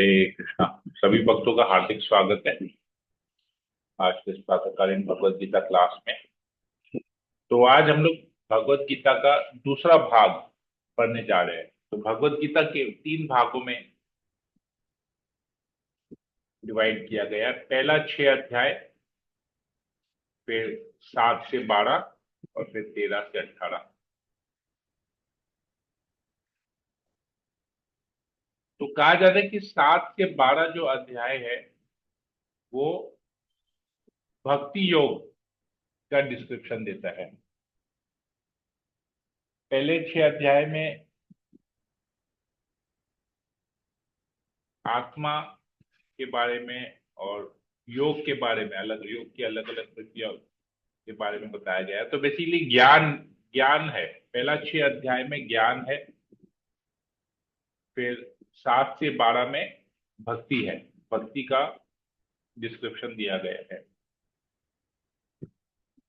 हरे कृष्णा। सभी भक्तों का हार्दिक स्वागत है आज के इस प्रातःकालीन भगवत गीता क्लास में। तो आज हम लोग भगवत गीता का दूसरा भाग पढ़ने जा रहे हैं। तो भगवत गीता के 3 भागों में डिवाइड किया गया है। पहला 6 अध्याय, फिर 7 से 12 और फिर 13 से 18। तो कहा जाता है कि 7 से 12 जो अध्याय है वो भक्ति योग का डिस्क्रिप्शन देता है। पहले 6 अध्याय में आत्मा के बारे में और योग के बारे में, अलग योग की अलग अलग प्रक्रिया के बारे में बताया गया है। तो बेसिकली ज्ञान ज्ञान है। पहला 6 अध्याय में ज्ञान है, फिर 7 से 12 में भक्ति है। भक्ति का डिस्क्रिप्शन दिया गया है।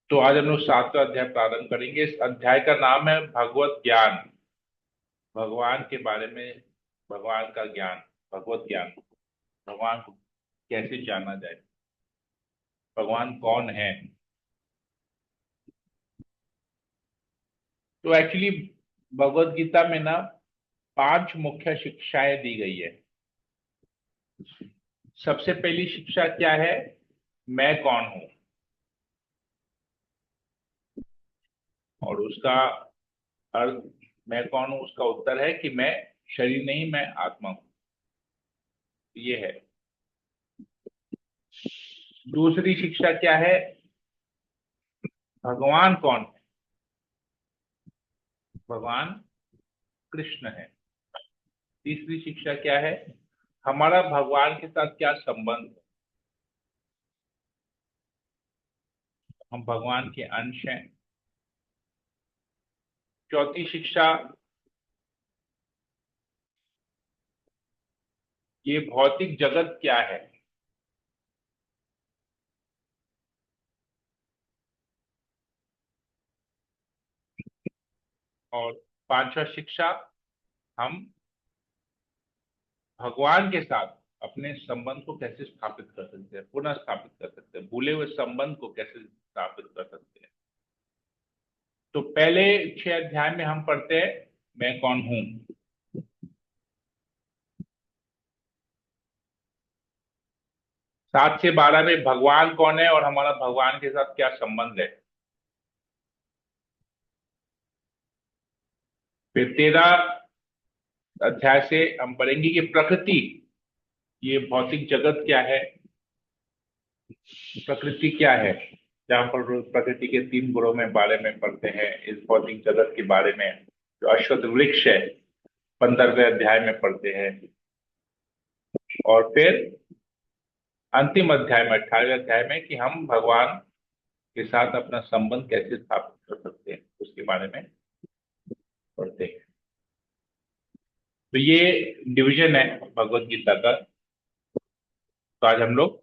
तो आज हम लोग 7वां अध्याय प्रारंभ करेंगे। इस अध्याय का नाम है भगवत ज्ञान। भगवान के बारे में, भगवान का ज्ञान, भगवत ज्ञान। भगवान को कैसे जाना जाए, भगवान कौन है। तो एक्चुअली भगवत गीता में ना 5 मुख्य शिक्षाएं दी गई है। सबसे पहली शिक्षा क्या है? मैं कौन हूं। और उसका अर्थ, मैं कौन हूं, उसका उत्तर है कि मैं शरीर नहीं, मैं आत्मा हूं। ये है। दूसरी शिक्षा क्या है? भगवान कौन है? भगवान कृष्ण है। तीसरी शिक्षा क्या है? हमारा भगवान के साथ क्या संबंध है? हम भगवान के अंश हैं। चौथी शिक्षा, ये भौतिक जगत क्या है। और पांचवा शिक्षा, हम भगवान के साथ अपने संबंध को कैसे स्थापित कर सकते हैं, पुनः स्थापित कर सकते हैं, भूले हुए संबंध को कैसे स्थापित कर सकते हैं। तो पहले 6 अध्याय में हम पढ़ते हैं मैं कौन हूं। 7 से 12 में भगवान कौन है और हमारा भगवान के साथ क्या संबंध है। फिर 13 अध्याय से हम पढ़ेंगे कि प्रकृति, ये भौतिक जगत क्या है, प्रकृति क्या है। जहां पर प्रकृति के 3 गुणों में बारे में पढ़ते हैं, इस भौतिक जगत के बारे में जो अश्वत्थ वृक्ष है 15वें अध्याय में पढ़ते हैं। और फिर अंतिम अध्याय में 18वें अध्याय में कि हम भगवान के साथ अपना संबंध कैसे स्थापित कर सकते हैं, उसके बारे में पढ़ते हैं। तो ये डिवीजन है भगवत गीता का। तो आज हम लोग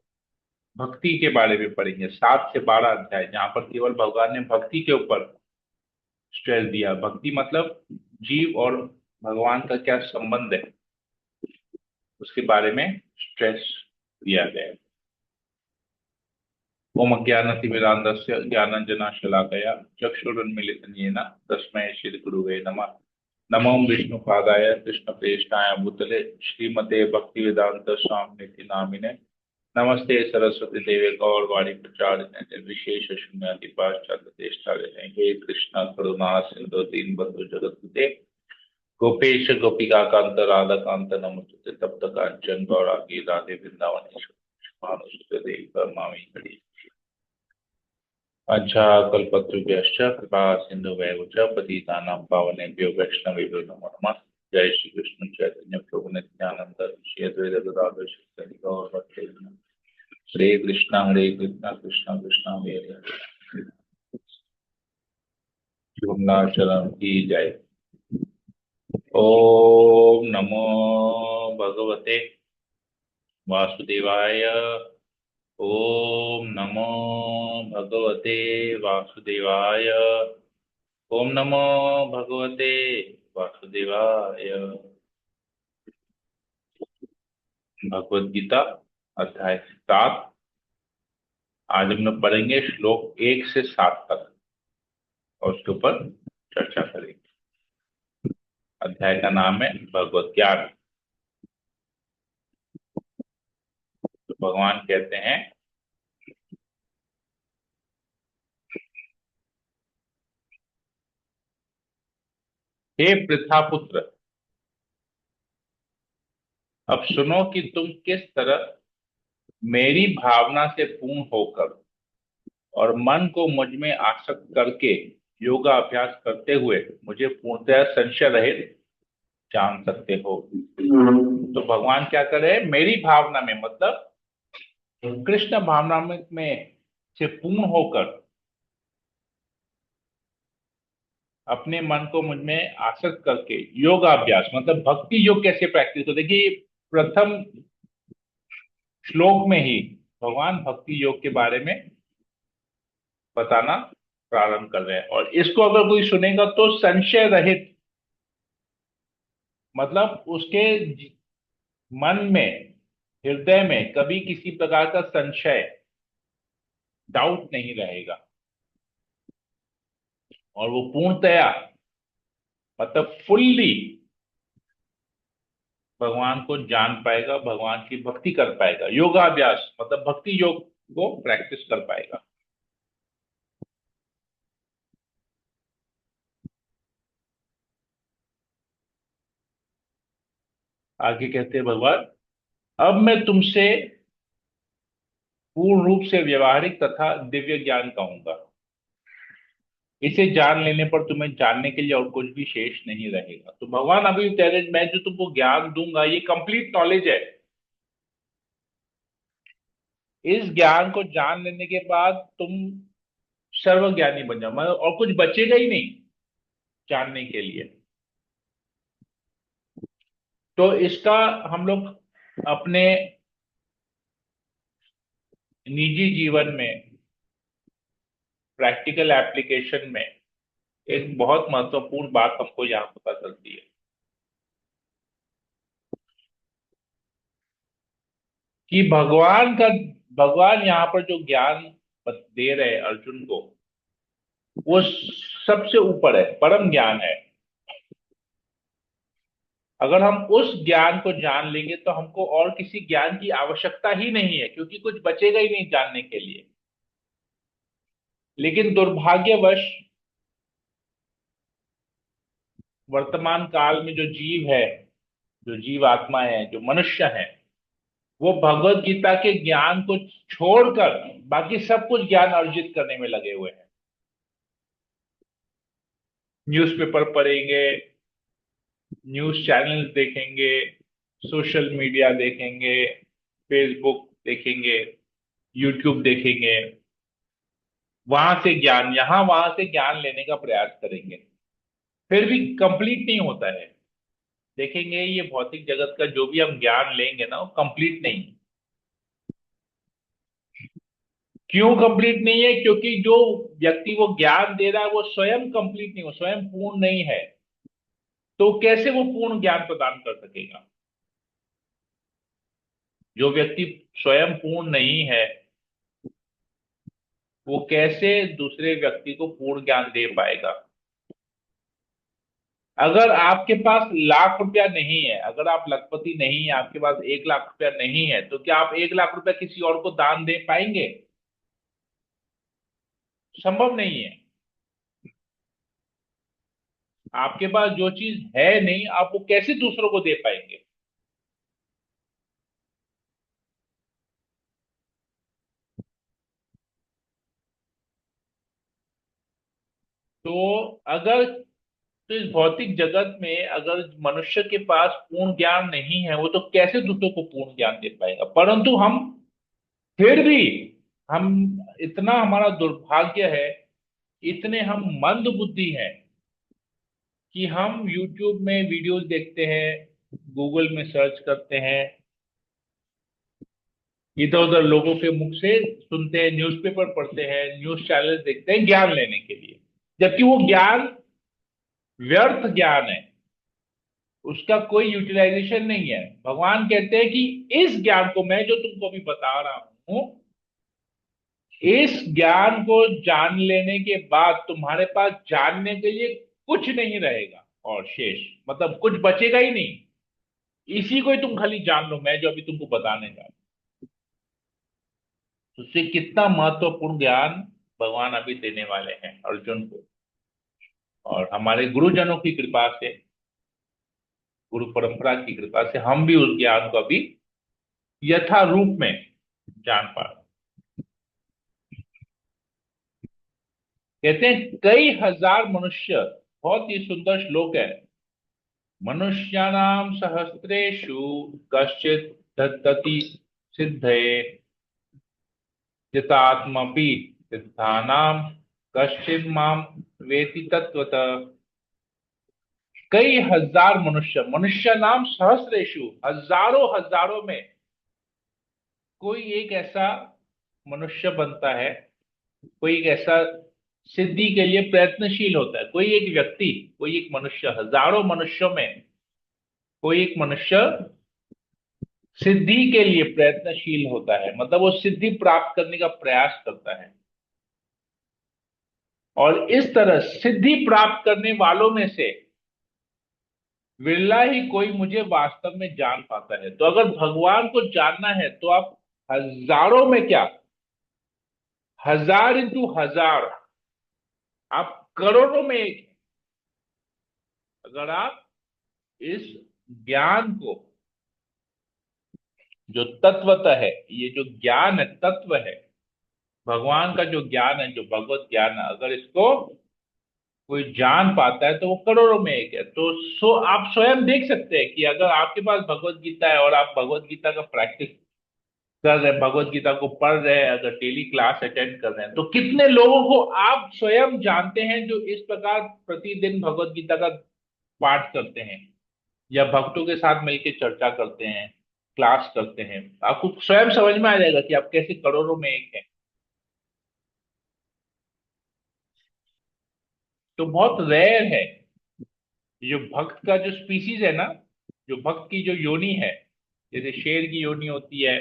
भक्ति के बारे में पढ़ेंगे। 7 से 12 अध्याय, जहां पर केवल भगवान ने भक्ति के ऊपर स्ट्रेस दिया। भक्ति मतलब जीव और भगवान का क्या संबंध है, उसके बारे में स्ट्रेस दिया गया है। ओम अज्ञानतिमिरान्धस्य ज्ञानाञ्जनशलाकया चक्षुरुन्मीलितं येन तस्मै श्रीगुरुवे नमः। नमो विष्णुपादाय कृष्णप्रेष्ठाय भूतले श्रीमते भक्तिवेदांत स्वामिनिति नामिने। नमस्ते सरस्वती देवे गौरवाणी प्रचारिणे निर्विशेष शून्यादि पाश्चात्य। हे कृष्ण करुणा सिंधु दीनबंधु जगत्पते गोपेश गोपिका कांत राधा कांत नमोस्तुते। तप्त कांचन गौरांगी राधे वृंदावनेश्वरी भानुसुते देवी परमामी हरि। अच्छा कल्पतरुभ्यश्च कृपा सिन्धुभ्यैव च पतितानां पावनेभ्यो वैष्णवेभ्यो नमो नमः। जय श्री कृष्ण चैतन्य प्रभु नित्यानंद श्री अद्वैत गदाधर श्री गौर भक्त हरे कृष्णा कृष्णा कृष्णा हरे हरे। वृंदाचरण की जय। ओम नमो भगवते वासुदेवाय। ओम नमो भगवते वासुदेवाय। ओम नमो भगवते वासुदेवाय। भगवत गीता अध्याय 7। आज हम लोग पढ़ेंगे श्लोक 1 से 7 तक और उसके ऊपर चर्चा करेंगे। अध्याय का नाम है भगवत ज्ञान। तो भगवान कहते हैं, हे पृथा पुत्र, अब सुनो कि तुम किस तरह मेरी भावना से पूर्ण होकर और मन को मुझ में आसक्त करके योगा अभ्यास करते हुए मुझे पूर्णतः संशय रहित जान सकते हो। तो भगवान क्या करे, मेरी भावना में मतलब कृष्ण भावना में से पूर्ण होकर अपने मन को मुझ में आसक्त करके योगाभ्यास मतलब भक्ति योग कैसे प्रैक्टिस हो। देखिए, प्रथम श्लोक में ही भगवान भक्ति योग के बारे में बताना प्रारंभ कर रहे हैं, और इसको अगर कोई सुनेगा तो संशय रहित मतलब उसके मन में, हृदय में कभी किसी प्रकार का संशय, डाउट नहीं रहेगा, और वो पूर्णतया मतलब फुल्ली भगवान को जान पाएगा, भगवान की भक्ति कर पाएगा। योगाभ्यास मतलब भक्ति योग को प्रैक्टिस कर पाएगा। आगे कहते हैं भगवान, अब मैं तुमसे पूर्ण रूप से व्यवहारिक तथा दिव्य ज्ञान कहूंगा। इसे जान लेने पर तुम्हें जानने के लिए और कुछ भी शेष नहीं रहेगा। तो भगवान अभी कह रहे हैं, मैं जो तुमको ज्ञान दूंगा ये कंप्लीट नॉलेज है। इस ज्ञान को जान लेने के बाद तुम सर्वज्ञानी बन जाओ, मतलब और कुछ बचेगा ही नहीं जानने के लिए। तो इसका हम लोग अपने निजी जीवन में प्रैक्टिकल एप्लीकेशन में एक बहुत महत्वपूर्ण बात हमको यहाँ पता चलती है कि भगवान यहाँ पर जो ज्ञान दे रहे हैं अर्जुन को, वो सबसे ऊपर है, परम ज्ञान है। अगर हम उस ज्ञान को जान लेंगे तो हमको और किसी ज्ञान की आवश्यकता ही नहीं है, क्योंकि कुछ बचेगा ही नहीं जानने के लिए। लेकिन दुर्भाग्यवश वर्तमान काल में जो जीव है, जो जीव आत्मा है, जो मनुष्य है, वो भगवत गीता के ज्ञान को छोड़कर बाकी सब कुछ ज्ञान अर्जित करने में लगे हुए हैं। न्यूज़पेपर पढ़ेंगे, न्यूज चैनल्स देखेंगे, सोशल मीडिया देखेंगे, फेसबुक देखेंगे, यूट्यूब देखेंगे, वहां से ज्ञान, यहां वहां से ज्ञान लेने का प्रयास करेंगे, फिर भी कंप्लीट नहीं होता है। देखेंगे ये भौतिक जगत का जो भी हम ज्ञान लेंगे ना, वो कंप्लीट नहीं। क्यों कंप्लीट नहीं है? क्योंकि जो व्यक्ति वो ज्ञान दे रहा है वो स्वयं कंप्लीट नहीं हो, स्वयं पूर्ण नहीं है। तो कैसे वो पूर्ण ज्ञान प्रदान कर सकेगा? जो व्यक्ति स्वयं पूर्ण नहीं है, वो कैसे दूसरे व्यक्ति को पूर्ण ज्ञान दे पाएगा? अगर आपके पास लाख रुपया नहीं है, अगर आप लखपति नहीं है, आपके पास 1 लाख रुपया नहीं है, तो क्या आप 1 लाख रुपया किसी और को दान दे पाएंगे? संभव नहीं है। आपके पास जो चीज है नहीं, आप वो कैसे दूसरों को दे पाएंगे? तो अगर, तो इस भौतिक जगत में अगर मनुष्य के पास पूर्ण ज्ञान नहीं है, वो तो कैसे दूसरों को पूर्ण ज्ञान दे पाएगा? परंतु हम फिर भी, हम इतना, हमारा दुर्भाग्य है, इतने हम मंद बुद्धि हैं कि हम YouTube में वीडियोस देखते हैं, गूगल में सर्च करते हैं, इधर उधर लोगों के मुख से सुनते हैं, न्यूज़पेपर पढ़ते हैं, न्यूज चैनल देखते हैं ज्ञान लेने के लिए, जबकि वो ज्ञान व्यर्थ ज्ञान है। उसका कोई यूटिलाइजेशन नहीं है। भगवान कहते हैं कि इस ज्ञान को मैं जो तुमको अभी बता रहा हूं, इस ज्ञान को जान लेने के बाद तुम्हारे पास जानने के लिए कुछ नहीं रहेगा और शेष, मतलब कुछ बचेगा ही नहीं। इसी को ही तुम खाली जान लो, मैं जो अभी तुमको बताने जा रहा हूं। उससे कितना महत्वपूर्ण ज्ञान भगवान अभी देने वाले हैं अर्जुन को। और हमारे गुरुजनों की कृपा से, गुरु परंपरा की कृपा से हम भी उस ज्ञान को अभी यथा रूप में जान पा रहे हैं। कहते हैं कई हजार मनुष्य, बहुत ही सुंदर श्लोक है। मनुष्याणाम सहस्रेषु कश्चित् दत्तति सिद्धये जितात्मपि सिद्धानाम कश्चित् माम वेति तत्वतः। कई हजार मनुष्य, मनुष्य नाम सहस्रेषु, हजारों हजारों में कोई एक ऐसा मनुष्य बनता है, कोई एक ऐसा सिद्धि के लिए प्रयत्नशील होता है। कोई एक व्यक्ति, कोई एक मनुष्य, हजारों मनुष्यों में कोई एक मनुष्य सिद्धि के लिए प्रयत्नशील होता है, मतलब वो सिद्धि प्राप्त करने का प्रयास करता है। और इस तरह सिद्धि प्राप्त करने वालों में से विरला ही कोई मुझे वास्तव में जान पाता है। तो अगर भगवान को जानना है तो आप हजारों में क्या, हजार इंटू हजार, आप करोड़ों में एक हैं। अगर आप इस ज्ञान को, जो तत्वतः है, ये जो ज्ञान है तत्व है, भगवान का जो ज्ञान है, जो भगवत ज्ञान है, अगर इसको कोई जान पाता है तो वो करोड़ों में एक है। तो आप स्वयं देख सकते हैं कि अगर आपके पास भगवत गीता है और आप भगवत गीता का प्रैक्टिस कर रहे हैं, भगवत गीता को पढ़ रहे हैं, अगर डेली क्लास अटेंड कर रहे हैं, तो कितने लोगों को आप स्वयं जानते हैं जो इस प्रकार प्रतिदिन भगवत गीता का पाठ करते हैं या भक्तों के साथ मिलकर चर्चा करते हैं, क्लास करते हैं। आपको स्वयं समझ में आ जाएगा कि आप कैसे करोड़ों में एक हैं। तो बहुत रेयर है जो भक्त का जो स्पीसीज है ना, जो भक्त की जो योनि है, जैसे शेर की योनि होती है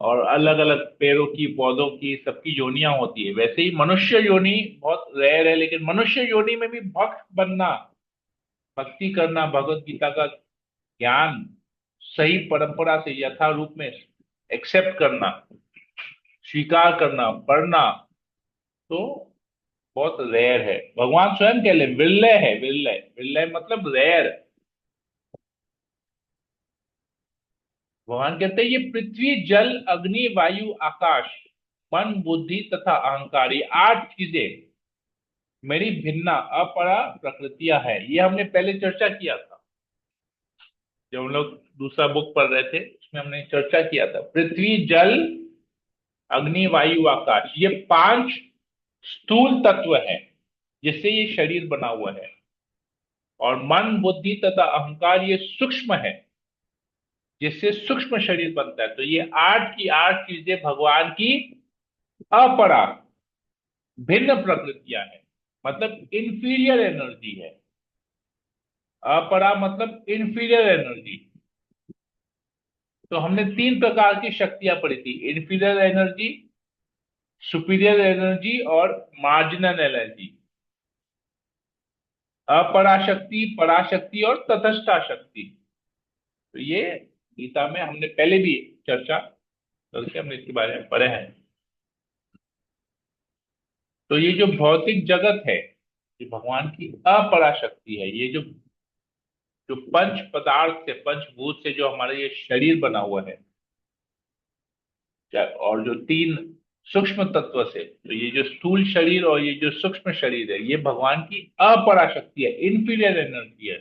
और अलग अलग पेड़ों की, पौधों की, सबकी योनियां होती है, वैसे ही मनुष्य योनि बहुत रेयर है। लेकिन मनुष्य योनि में भी भक्त बनना, भक्ति करना, भगवत गीता का ज्ञान सही परंपरा से यथा रूप में एक्सेप्ट करना, स्वीकार करना, पढ़ना, तो बहुत रेयर है। भगवान स्वयं कह ले विरलय है, विरलय, विरलय मतलब रेयर। भगवान कहते हैं ये पृथ्वी, जल, अग्नि, वायु, आकाश, मन, बुद्धि तथा अहंकार, ये 8 चीजें मेरी भिन्ना अपरा प्रकृतियां है। ये हमने पहले चर्चा किया था जब हम लोग दूसरा बुक पढ़ रहे थे, उसमें हमने चर्चा किया था। पृथ्वी, जल, अग्नि, वायु, आकाश, ये 5 स्थूल तत्व है जिससे ये शरीर बना हुआ है। और मन, बुद्धि तथा अहंकार ये सूक्ष्म है जिससे सूक्ष्म शरीर बनता है। तो ये 8 की 8 चीजें भगवान की अपरा, भिन्न प्रकृतियां हैं, मतलब इंफीरियर एनर्जी है। अपरा मतलब इंफीरियर एनर्जी। तो हमने 3 प्रकार की शक्तियां पढ़ी थी, इंफीरियर एनर्जी, सुपीरियर एनर्जी और मार्जिनल एनर्जी। अपराशक्ति, पराशक्ति और तटस्था शक्ति। तो ये गीता में हमने पहले भी चर्चा करके हमने इसके बारे में पढ़े हैं। तो ये जो भौतिक जगत है, ये भगवान की अपराशक्ति है। ये जो जो पंच पदार्थ से, पंचभूत से जो हमारा ये शरीर बना हुआ है, और जो 3 सूक्ष्म तत्व से, तो ये जो स्थूल शरीर और ये जो सूक्ष्म शरीर है, ये भगवान की अपराशक्ति है, इंफीरियर एनर्जी है।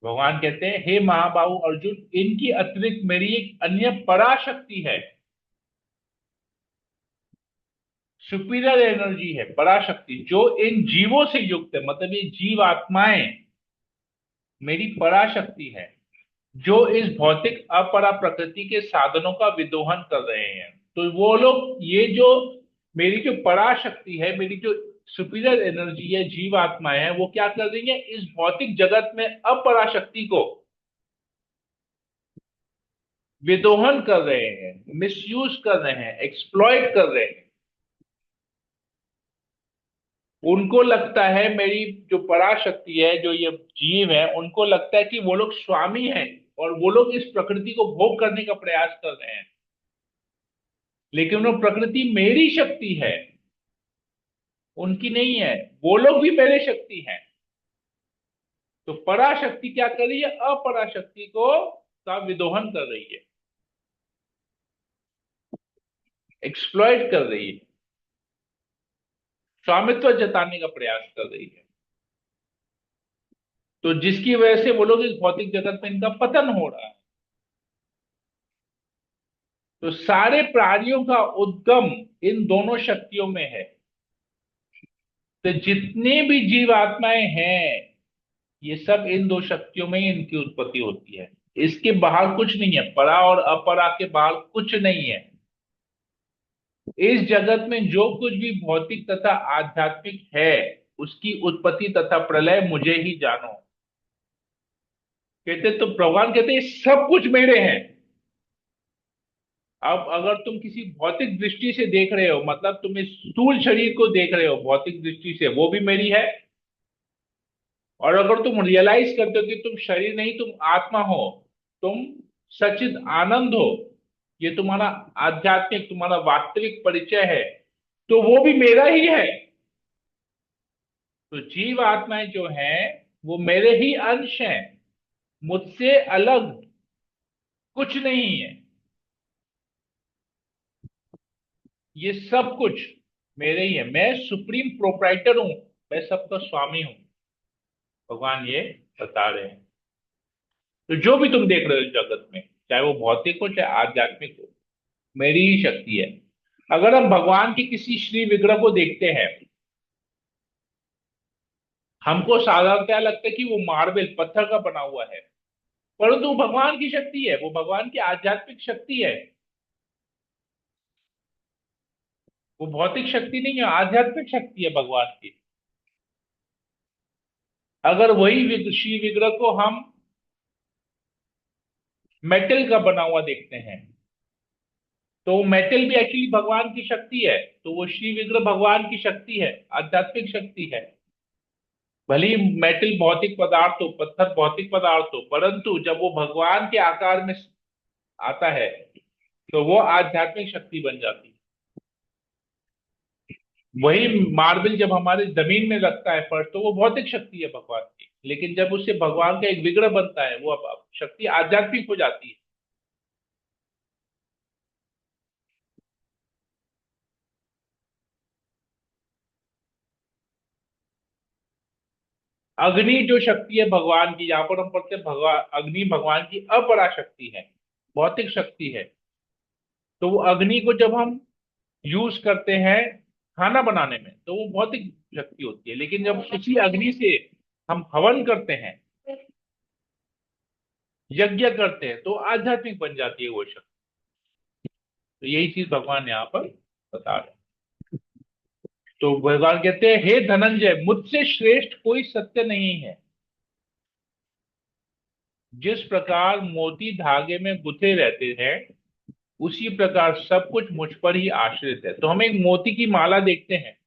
भगवान कहते हैं हे महाबाहु अर्जुन, इनकी अतिरिक्त मेरी एक अन्य पराशक्ति है, सुपीरियर एनर्जी है, पराशक्ति, जो इन जीवों से युक्त है, मतलब ये जीव आत्माएं मेरी पराशक्ति है, जो इस भौतिक अपरा प्रकृति के साधनों का विदोहन कर रहे हैं। तो वो लोग, ये जो मेरी जो पराशक्ति है, मेरी जो सुपीरियर एनर्जी है, जीवात्माएं हैं, वो क्या कर रही है, इस भौतिक जगत में अपराशक्ति को विदोहन कर रहे हैं, मिसयूज कर रहे हैं, एक्सप्लॉइट कर रहे हैं। उनको लगता है, मेरी जो पराशक्ति है, जो ये जीव है, उनको लगता है कि वो लोग स्वामी हैं और वो लोग इस प्रकृति को भोग करने का प्रयास कर रहे हैं। लेकिन वो प्रकृति मेरी शक्ति है, उनकी नहीं है। वो लोग भी मेरे शक्ति हैं। तो पराशक्ति क्या कर रही है, अपराशक्ति को का विदोहन कर रही है, एक्सप्लॉइट कर रही है, स्वामित्व जताने का प्रयास कर रही है। तो जिसकी वजह से वो लोग इस भौतिक जगत में इनका पतन हो रहा है। तो सारे प्राणियों का उद्गम इन दोनों शक्तियों में है। तो जितने भी जीवात्माएं हैं, ये सब इन दो शक्तियों में ही इनकी उत्पत्ति होती है। इसके बाहर कुछ नहीं है, परा और अपरा के बाहर कुछ नहीं है। इस जगत में जो कुछ भी भौतिक तथा आध्यात्मिक है, उसकी उत्पत्ति तथा प्रलय मुझे ही जानो। कहते तो भगवान कहते हैं सब कुछ मेरे हैं। अब अगर तुम किसी भौतिक दृष्टि से देख रहे हो, मतलब तुम इस स्थूल शरीर को देख रहे हो भौतिक दृष्टि से, वो भी मेरी है। और अगर तुम रियलाइज करते हो कि तुम शरीर नहीं, तुम आत्मा हो, तुम सचिद आनंद हो, ये तुम्हारा आध्यात्मिक, तुम्हारा वास्तविक परिचय है, तो वो भी मेरा ही है। तो जीव आत्माएं जो हैं, वो मेरे ही अंश हैं, मुझसे अलग कुछ नहीं है। ये सब कुछ मेरे ही है। मैं सुप्रीम प्रोप्राइटर हूं, मैं सबका स्वामी हूं, भगवान ये बता रहे हैं। तो जो भी तुम देख रहे हो इस जगत में, चाहे वो भौतिक हो चाहे आध्यात्मिक हो, मेरी ही शक्ति है। अगर हम भगवान के किसी श्री विग्रह को देखते हैं, हमको साधारणतः लगता है कि वो मार्बल पत्थर का बना हुआ है, परंतु वो भगवान की शक्ति है, वो भगवान की आध्यात्मिक शक्ति है। वो भौतिक शक्ति नहीं है, आध्यात्मिक शक्ति है भगवान की। अगर वही श्री विग्रह को हम मेटल का बना हुआ देखते हैं, तो मेटल भी एक्चुअली भगवान की शक्ति है। तो वो श्री विग्रह भगवान की शक्ति है, आध्यात्मिक शक्ति है। भले ही मेटल भौतिक पदार्थ हो, पत्थर भौतिक पदार्थ हो, परंतु जब वो भगवान के आकार में आता है, तो वो आध्यात्मिक शक्ति बन जाती है। वही मार्बल जब हमारे जमीन में लगता है फर्श, तो वो भौतिक शक्ति है भगवान की। लेकिन जब उससे भगवान का एक विग्रह बनता है, वो अब शक्ति आध्यात्मिक हो जाती है। अग्नि जो शक्ति है भगवान की, यहाँ पर हम पढ़ते हैं भगवान, अग्नि भगवान की अपरा शक्ति है, भौतिक शक्ति है। तो वो अग्नि को जब हम यूज करते हैं खाना बनाने में, तो वो भौतिक शक्ति होती है। लेकिन जब उसी अग्नि से हम हवन करते हैं, यज्ञ करते हैं, तो आध्यात्मिक बन जाती है वो शक्ति। तो यही चीज भगवान यहाँ पर बता रहे हैं। तो भगवान कहते हैं, हे धनंजय, मुझसे श्रेष्ठ कोई सत्य नहीं है। जिस प्रकार मोती धागे में गुथे रहते हैं, उसी प्रकार सब कुछ मुझ पर ही आश्रित है। तो हम एक मोती की माला देखते हैं।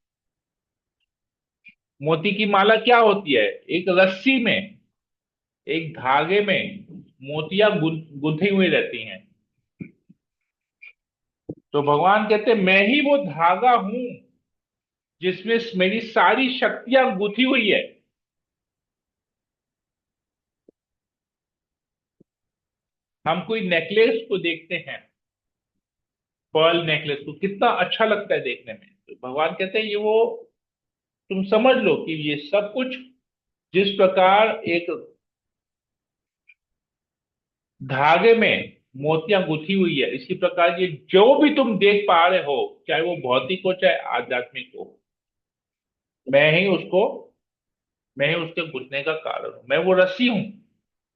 मोती की माला क्या होती है, एक रस्सी में, एक धागे में मोतियां गुंथी हुई रहती हैं। तो भगवान कहते हैं, मैं ही वो धागा हूं जिसमें मेरी सारी शक्तियां गुथी हुई है। हम कोई नेकलेस को देखते हैं, पर्ल नेकलेस को, कितना अच्छा लगता है देखने में। तो भगवान कहते हैं, ये वो, तुम समझ लो कि ये सब कुछ जिस प्रकार एक धागे में मोतियां गुथी हुई है, इसी प्रकार ये जो भी तुम देख पा रहे हो, चाहे वो भौतिक हो चाहे आध्यात्मिक हो, मैं ही उसको, मैं ही उसके गुथने का कारण हूं। मैं वो रस्सी हूं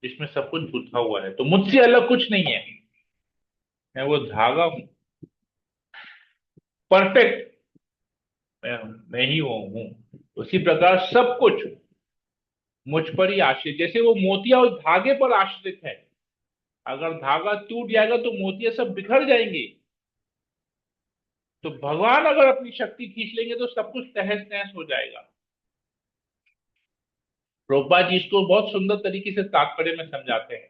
जिसमें सब कुछ गुथा हुआ है। तो मुझसे अलग कुछ नहीं है, मैं वो धागा हूं, परफेक्ट। मैं मैं ही वो हूँ। उसी प्रकार सब कुछ मुझ पर ही आश्रित, जैसे वो मोतिया उस धागे पर आश्रित है। अगर धागा टूट जाएगा तो मोतिया सब बिखर जाएंगे। तो भगवान अगर अपनी शक्ति खींच लेंगे तो सब कुछ तहस नहस हो जाएगा। प्रभुपाद जी इसको बहुत सुंदर तरीके से तात्पर्य में समझाते हैं।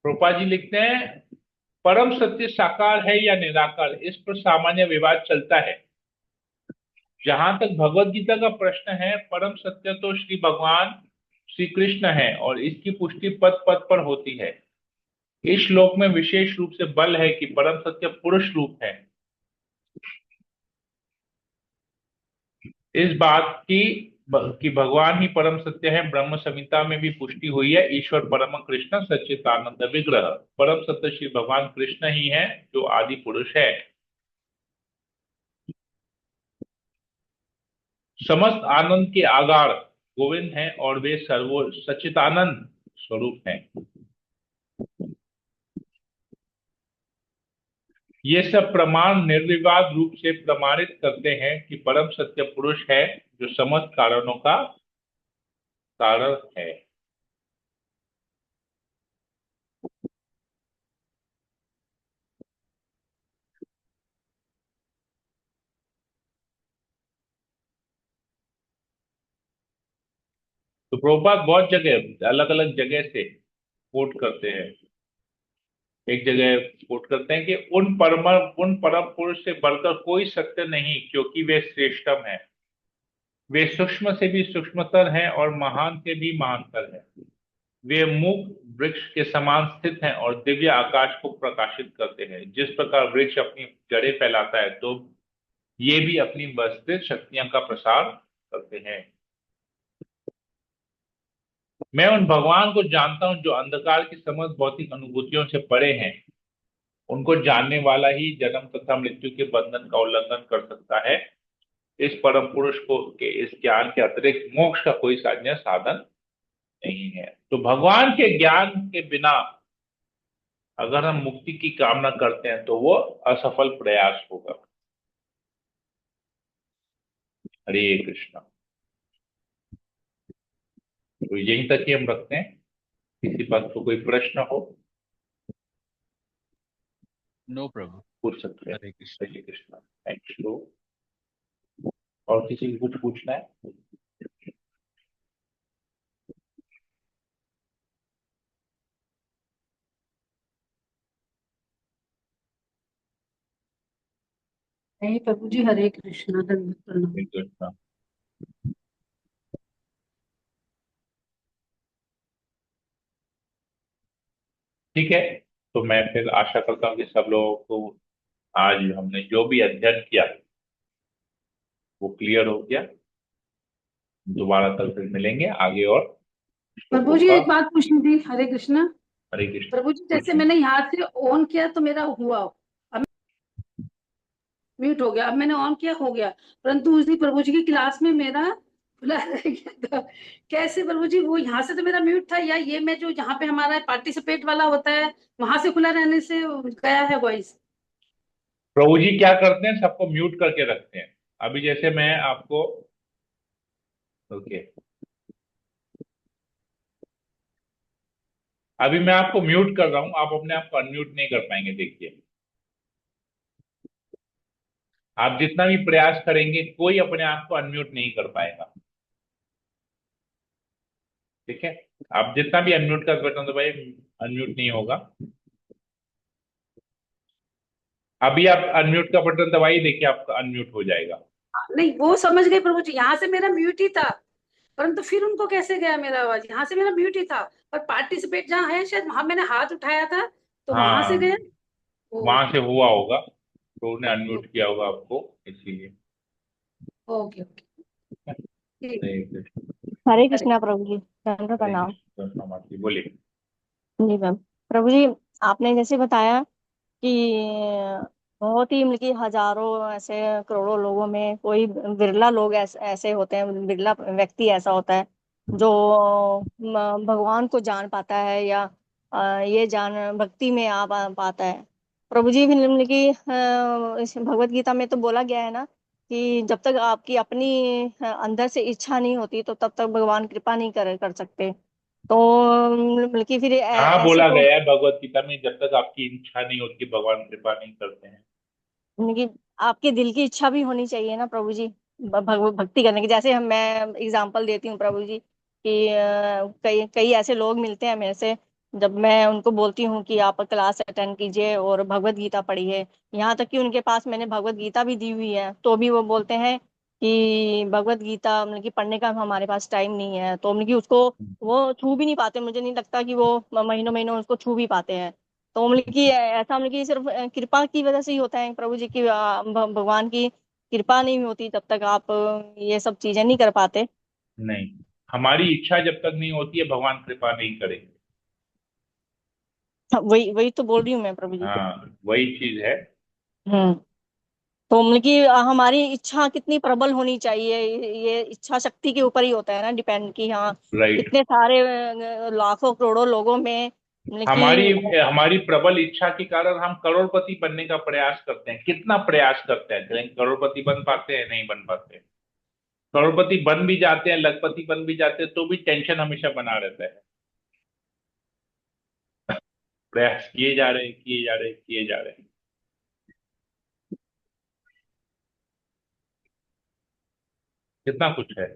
प्रभुपाद जी लिखते हैं, परम सत्य साकार है या निराकार, इस पर सामान्य विवाद चलता है। जहां तक भगवत गीता का प्रश्न है, परम सत्य तो श्री भगवान श्री कृष्ण है और इसकी पुष्टि पद पद पर होती है। इस श्लोक में विशेष रूप से बल है कि परम सत्य पुरुष रूप है। इस बात की कि भगवान ही परम सत्य है ब्रह्म संहिता में भी पुष्टि हुई है। ईश्वर परम कृष्ण सच्चिदानंद विग्रह, परम सत्य श्री भगवान कृष्ण ही है जो आदि पुरुष है। समस्त आनंद के आगार गोविंद हैं और वे सर्वो सच्चिदानंद स्वरूप हैं। ये सब प्रमाण निर्विवाद रूप से प्रमाणित करते हैं कि परम सत्य पुरुष है जो समस्त कारणों का कारण है। तो प्रभुपाद बहुत जगह अलग अलग जगह से कोट करते हैं। एक जगह कोट करते हैं कि उन परम पुरुष से बढ़कर कोई सत्य नहीं, क्योंकि वे श्रेष्ठतम है। वे सूक्ष्म से भी सूक्ष्मतर हैं और महान से भी महानतर हैं। वे मुख वृक्ष के समान स्थित हैं और दिव्य आकाश को प्रकाशित करते हैं। जिस प्रकार वृक्ष अपनी जड़ें फैलाता है, तो ये भी अपनी विस्तृत शक्तियां का प्रसार करते हैं। मैं उन भगवान को जानता हूं जो अंधकार की समस्त भौतिक अनुभूतियों से परे हैं। उनको जानने वाला ही जन्म तथा मृत्यु के बंधन का उल्लंघन कर सकता है। इस परम पुरुष को के इस ज्ञान के अतिरिक्त मोक्ष का कोई अन्य साधन नहीं है। तो भगवान के ज्ञान के बिना अगर हम मुक्ति की कामना करते हैं तो वो असफल प्रयास होगा। हरे कृष्णा। तो यहीं तक ही हम रखते हैं। किसी बात को कोई प्रश्न हो नो प्रभु। पूछ सकते हैं। हरे कृष्ण। हरे कृष्णा। Thank you. और किसी को कुछ पूछना है? नहीं प्रभु जी, हरे कृष्णा, दंडवत प्रणाम। हरे कृष्णा। ठीक है। तो मैं फिर आशा करता हूँ कि सब लोगों को आज हमने जो भी अध्ययन किया वो क्लियर हो गया। दोबारा कल फिर मिलेंगे आगे और प्रभु श्लोकों जी का। एक बात पूछनी थी। हरे कृष्णा। हरे कृष्ण। प्रभु जी जैसे पूछिए। मैंने यहाँ से ऑन किया तो मेरा हुआ, अब म्यूट हो गया। अब मैंने ऑन किया, हो गया, परंतु उसी प्रभु जी की क्लास में मेरा खुला रह गया था। कैसे प्रभु जी? वो यहाँ से तो मेरा म्यूट था, या ये मैं जो यहाँ पे हमारा पार्टिसिपेट वाला होता है वहां से खुला रहने से गया है वॉइस? प्रभु जी क्या करते हैं, सबको म्यूट करके रखते हैं। अभी जैसे मैं आपको, ओके, अभी मैं आपको म्यूट कर रहा हूं, आप अपने आप को अनम्यूट नहीं कर पाएंगे। देखिए, आप जितना भी प्रयास करेंगे कोई अपने आप को अनम्यूट नहीं कर पाएगा। ठीक है। आप जितना भी अनम्यूट का बटन दबाइए, अनम्यूट नहीं होगा। अभी आप अनम्यूट का बटन दबाइए, देखिए आपका अनम्यूट हो जाएगा। नहीं, वो समझ गए प्रभु जी, यहाँ से मेरा म्यूट ही था, परंतु फिर उनको कैसे गया मेरा आवाज? यहाँ से मेरा म्यूट ही था, पर पार्टिसिपेट जहाँ है शायद वहां मैंने हाथ उठाया था तो वहां से हाँ, गया। वहां से ओके हुआ होगा तो उन्हें अनम्यूट किया होगा आपको, इसीलिए। ओके ओके, ठीक। हरे कृष्ण। हरे हरे कृष्णा प्रभु जी, दंडवत हरे प्रणाम। कृष्ण। नमस्ते, बोलिए। जी मैम। प्रभु जी, आपने जैसे बताया कि बहुत ही मतलब कि हजारों ऐसे करोड़ों लोगों में कोई बिरला लोग ऐसे होते हैं, बिरला व्यक्ति ऐसा होता है जो भगवान को जान पाता है या ये जान भक्ति में पाता है। प्रभु जी, मतलब कि इस भगवत गीता में तो बोला गया है ना कि जब तक आपकी अपनी अंदर से इच्छा नहीं होती तो तब तक भगवान कृपा नहीं कर कर सकते। तो बल्कि फिर कहाँ ऐसे बोला तो गया है भगवत गीता में, जब तक आपकी इच्छा नहीं होती भगवान कृपा नहीं करते हैं? कि आपके दिल की इच्छा भी होनी चाहिए ना प्रभु जी, भक्ति करने की। जैसे हम मैं एग्जांपल देती हूँ प्रभु जी कि कई कई ऐसे लोग मिलते हैं मेरे से, जब मैं उनको बोलती हूँ कि आप क्लास अटेंड कीजिए और भगवत गीता पढ़िए, यहाँ तक कि उनके पास मैंने भगवत गीता भी दी हुई है, तो भी वो बोलते हैं कि भगवत गीता मतलब कि पढ़ने का हमारे पास टाइम नहीं है, तो मतलब कि उसको वो छू भी नहीं पाते। मुझे नहीं लगता कि वो महीनों महीनों उसको छू भी पाते हैं। तो मतलब कि ऐसा मतलब कि सिर्फ कृपा की वजह से ही होता है प्रभु जी की, भगवान की कृपा नहीं होती तब तक आप ये सब चीजें नहीं कर पाते। नहीं, हमारी इच्छा जब तक नहीं होती है भगवान कृपा नहीं करेंगे। हाँ, वही वही तो बोल रही हूँ मैं प्रभु जी। हाँ, वही चीज है। हम्म। तो मतलब कि हमारी इच्छा कितनी प्रबल होनी चाहिए, ये इच्छा शक्ति के ऊपर ही होता है ना डिपेंड, कि हाँ राइट। इतने सारे लाखों करोड़ों लोगों में मतलब हमारी कि हमारी प्रबल इच्छा के कारण हम करोड़पति बनने का प्रयास करते हैं। कितना प्रयास करते हैं, लेकिन करोड़पति बन पाते हैं? नहीं बन पाते। करोड़पति बन भी जाते हैं, लखपति बन भी जाते हैं, तो भी टेंशन हमेशा बना रहता है। प्रयास किए जा रहे हैं, किए जा रहे हैं, किए जा रहे हैं। कितना कुछ है।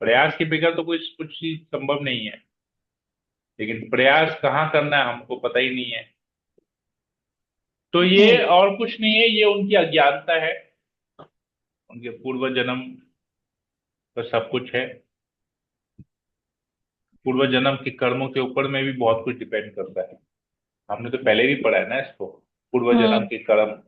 प्रयास के बगैर तो कुछ कुछ चीज संभव नहीं है। लेकिन प्रयास कहाँ करना है हमको पता ही नहीं है। तो ये हम्म। और कुछ नहीं है, ये उनकी अज्ञानता है। उनके पूर्व जन्म का सब कुछ है। पूर्व जन्म के कर्मों के ऊपर में भी बहुत कुछ डिपेंड करता है। हमने तो पहले भी पढ़ा है ना इसको, पूर्व जन्म हम्म। के कर्म।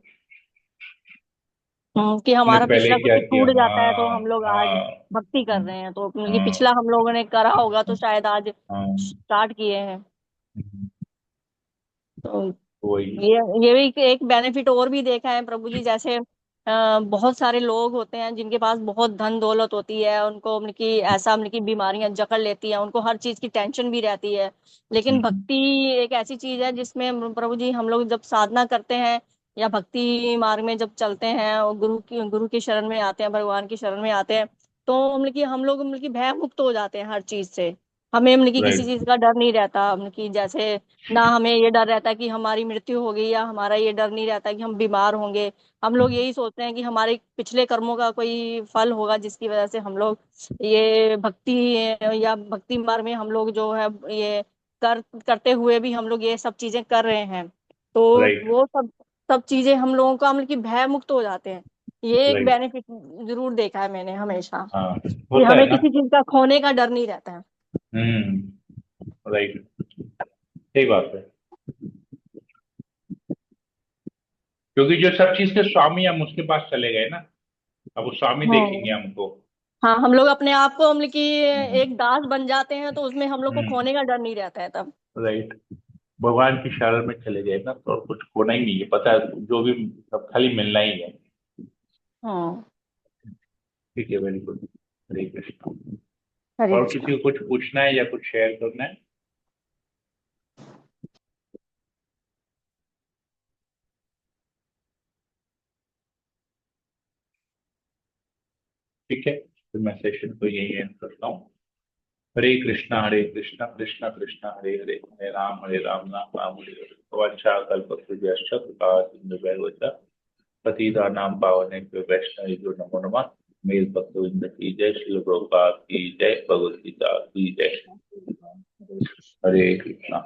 कि हमने हमारा पहले पिछला क्या कुछ किया। छूट जाता है तो हाँ हम लोग आज हाँ। भक्ति कर रहे हैं, तो मतलब कि पिछला हाँ हम लोगों ने करा होगा तो शायद आज हाँ। स्टार्ट किए हैं। तो वही। ये भी एक बेनिफिट और भी देखा है प्रभु जी, जैसे बहुत सारे लोग होते हैं जिनके पास बहुत धन दौलत होती है, उनको मतलब कि ऐसा मतलब कि बीमारियां जकड़ लेती हैं, उनको हर चीज की टेंशन भी रहती है। लेकिन भक्ति एक ऐसी चीज है जिसमें प्रभु जी हम लोग जब साधना करते हैं या भक्ति मार्ग में जब चलते हैं और गुरु की शरण में आते हैं, भगवान की शरण में आते हैं, तो मतलब कि हम लोग मतलब कि भय मुक्त हो जाते हैं हर चीज से। हमें मतलब कि किसी राइट। चीज का डर नहीं रहता, मतलब कि जैसे ना हमें ये डर रहता है कि हमारी मृत्यु होगी, या हमारा ये डर नहीं रहता कि हम बीमार होंगे। हम लोग यही सोचते हैं कि हमारे पिछले कर्मों का कोई फल होगा जिसकी वजह से हम लोग ये भक्ति या भक्ति मार्ग में हम लोग जो है ये करते हुए भी हम लोग ये सब चीजें कर रहे हैं। तो राइट। वो सब चीजें हम लोगों का मतलब कि भय मुक्त हो जाते हैं। ये एक राइट। बेनिफिट जरूर देखा है मैंने हमेशा, हाँ, कि होता है हमें ना। किसी चीज का खोने का डर नहीं रहता है। राइट। सही बात है। क्योंकि जो सब चीज के स्वामी हम उसके पास चले गए ना, अब वो स्वामी देखेंगे हम्म। हमको। हाँ, हम लोग अपने आप को मतलब कि हम्म। एक दास बन जाते हैं, तो उसमें हम लोग को हम्म। खोने का डर नहीं रहता है तब। राइट। भगवान की शरण में चले गए ना, तो और कुछ खोना ही नहीं है, पता है जो भी सब खाली मिलना ही है। हाँ। ठीक है, वेरी गुड। हरे कृष्ण। हरे और कृष्णा। किसी को कुछ पूछना है या कुछ शेयर करना है? ठीक है, फिर मैं सेशन को यही एंड करता हूँ। हरे कृष्णा कृष्णा कृष्णा हरे हरे, हरे राम राम राम हरे हरे। वंशा कल्पतरुभ्यश्च कृपा सिन्धुभ्यैव च पतितानां पावनेभ्यो वैष्णवेभ्यो नमो नमः। मेल भक्तवृंद की जय, श्रील प्रभुपाद की जय, भगवद गीता की जय। हरे कृष्णा।